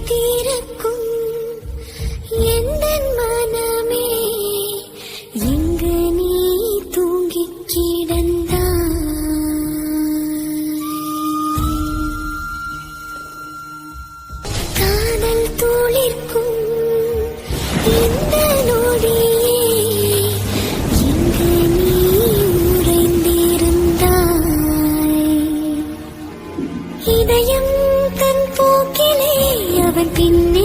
தீரக்கும் எந்தன் மனமே எங்கு நீ தூங்கிக் கிடந்தாய். காதல் துளிர்க்கும் இந்த நொடியே எங்கு நீ உறைந்திருந்தாய். இதயம் தன் போக்கிலே அவன் பின்னே